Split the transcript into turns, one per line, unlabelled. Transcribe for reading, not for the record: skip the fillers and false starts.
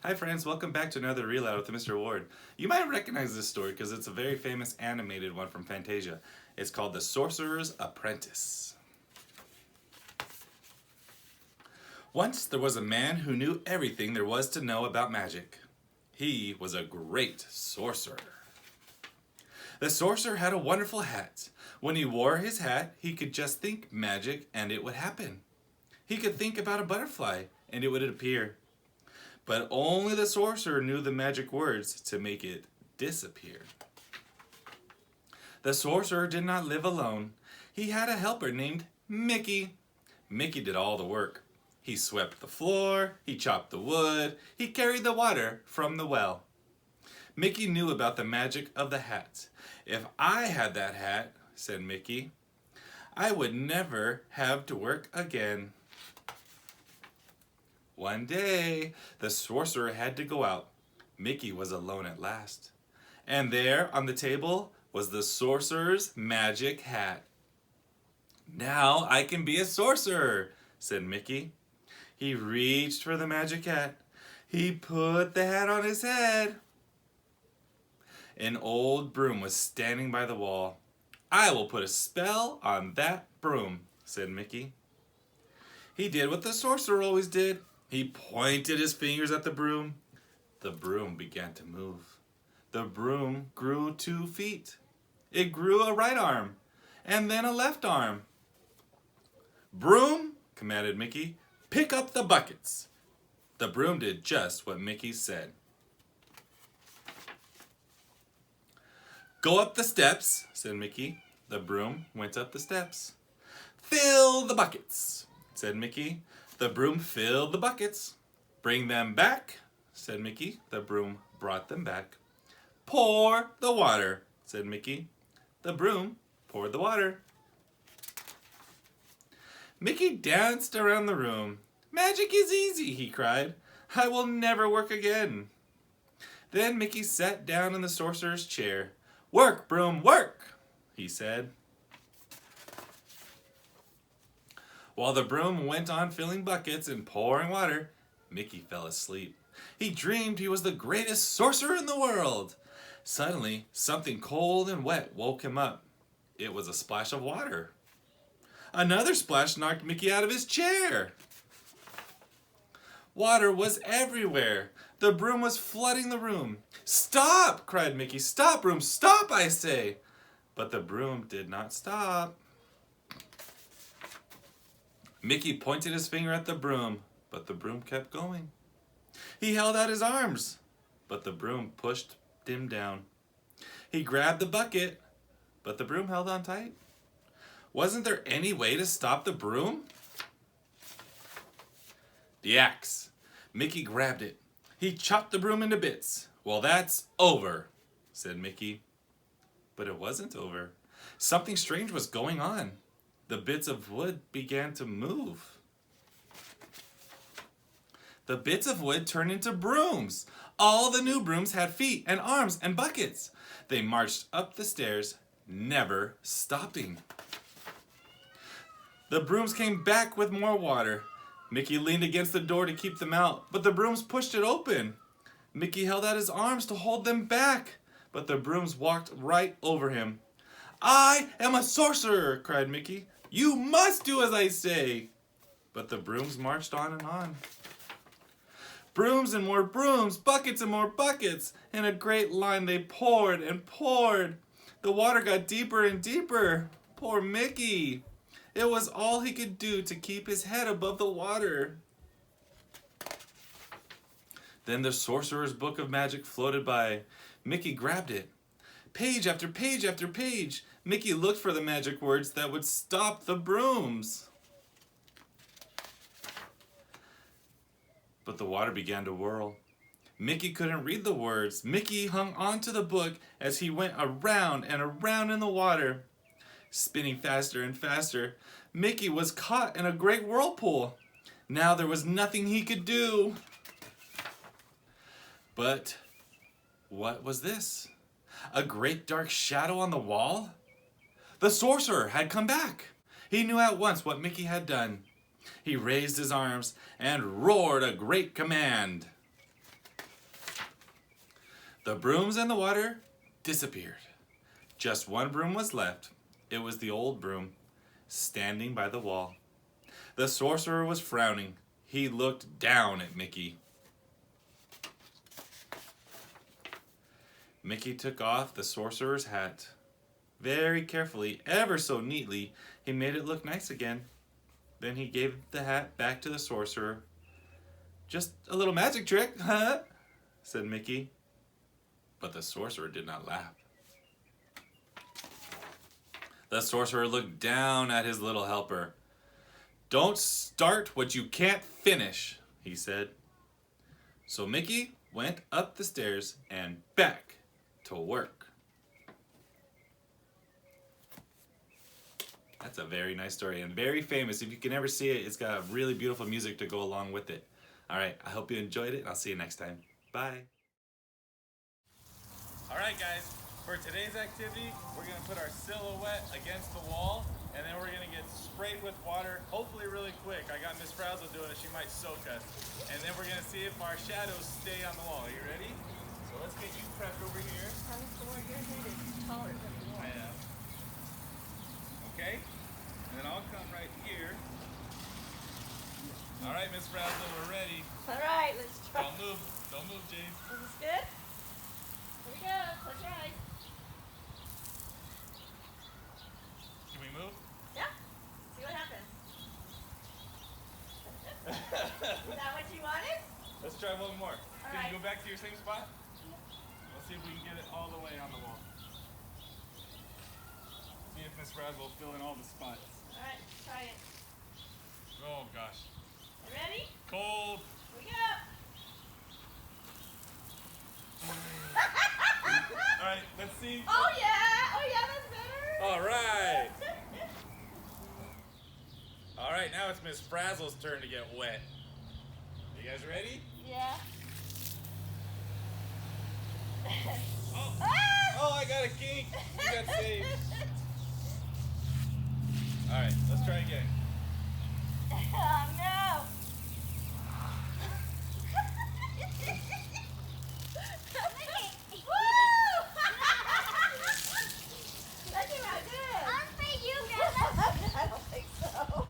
Hi friends, welcome back to another Reload with Mr. Ward. You might recognize this story because it's a very famous animated one from Fantasia. It's called The Sorcerer's Apprentice. Once there was a man who knew everything there was to know about magic. He was a great sorcerer. The sorcerer had a wonderful hat. When he wore his hat, he could just think magic and it would happen. He could think about a butterfly and it would appear. But only the sorcerer knew the magic words to make it disappear. The sorcerer did not live alone. He had a helper named Mickey. Mickey did all the work. He swept the floor, he chopped the wood, he carried the water from the well. Mickey knew about the magic of the hat. If I had that hat, said Mickey, I would never have to work again. One day, the sorcerer had to go out. Mickey was alone at last. And there, on the table, was the sorcerer's magic hat. Now I can be a sorcerer, said Mickey. He reached for the magic hat. He put the hat on his head. An old broom was standing by the wall. I will put a spell on that broom, said Mickey. He did what the sorcerer always did. He pointed his fingers at the broom. The broom began to move. The broom grew 2 feet. It grew a right arm, and then a left arm. Broom, commanded Mickey, pick up the buckets. The broom did just what Mickey said. Go up the steps, said Mickey. The broom went up the steps. Fill the buckets, said Mickey. The broom filled the buckets. Bring them back, said Mickey. The broom brought them back. Pour the water, said Mickey. The broom poured the water. Mickey danced around the room. Magic is easy, he cried. I will never work again. Then Mickey sat down in the sorcerer's chair. Work, broom, work, he said. While the broom went on filling buckets and pouring water, Mickey fell asleep. He dreamed he was the greatest sorcerer in the world. Suddenly, something cold and wet woke him up. It was a splash of water. Another splash knocked Mickey out of his chair. Water was everywhere. The broom was flooding the room. Stop, cried Mickey. Stop, broom, stop, I say. But the broom did not stop. Mickey pointed his finger at the broom, but the broom kept going. He held out his arms, but the broom pushed him down. He grabbed the bucket, but the broom held on tight. Wasn't there any way to stop the broom? The axe. Mickey grabbed it. He chopped the broom into bits. Well, that's over, said Mickey. But it wasn't over. Something strange was going on. The bits of wood began to move. The bits of wood turned into brooms. All the new brooms had feet and arms and buckets. They marched up the stairs, never stopping. The brooms came back with more water. Mickey leaned against the door to keep them out, but the brooms pushed it open. Mickey held out his arms to hold them back, but the brooms walked right over him. I am a sorcerer, cried Mickey. You must do as I say. But the brooms marched on and on. Brooms and more brooms, buckets and more buckets. In a great line they poured and poured. The water got deeper and deeper. Poor Mickey. It was all he could do to keep his head above the water. Then the sorcerer's book of magic floated by. Mickey grabbed it. Page after page after page, Mickey looked for the magic words that would stop the brooms. But the water began to whirl. Mickey couldn't read the words. Mickey hung onto the book as he went around and around in the water. Spinning faster and faster, Mickey was caught in a great whirlpool. Now there was nothing he could do. But what was this? A great dark shadow on the wall? The sorcerer had come back. He knew at once what Mickey had done. He raised his arms and roared a great command. The brooms and the water disappeared. Just one broom was left. It was the old broom, standing by the wall. The sorcerer was frowning. He looked down at Mickey. Mickey took off the sorcerer's hat. Very carefully, ever so neatly, he made it look nice again. Then he gave the hat back to the sorcerer. "Just a little magic trick, huh?" said Mickey. But the sorcerer did not laugh. The sorcerer looked down at his little helper. "Don't start what you can't finish," he said. So Mickey went up the stairs and back to work. That's a very nice story and very famous. If you can ever see it, it's got really beautiful music to go along with it. All right, I hope you enjoyed it, and I'll see you next time. Bye. All right, guys, for today's activity, we're gonna put our silhouette against the wall, and then we're gonna get sprayed with water, hopefully really quick. I got Miss Frazzle doing it, she might soak us. And then we're gonna see if our shadows stay on the wall. Are you ready? So let's get you prepped over here.
Your head is taller than the wall.
I know. Okay, and then I'll come right here. All right, Miss Frazzle, we're ready.
All right, let's try.
Don't move, James.
Is this good? Here we go. Close your eyes.
Can we move?
Yeah. See what happens. Is that what you wanted?
Let's try one more. Can
right.
you go back to your same spot? Let's see if we can get it all the way on the wall. See if Miss Frazzle will fill in all the spots.
All right, try it.
Oh gosh.
You ready?
Cold.
Here we go.
All right, let's see.
Oh yeah, that's better.
All right. All right, now it's Miss Frazzle's turn to get wet. You guys ready?
Yeah.
Oh,
Ah!
oh, I got a kink. You got saved. All right, let's try again.
Oh no.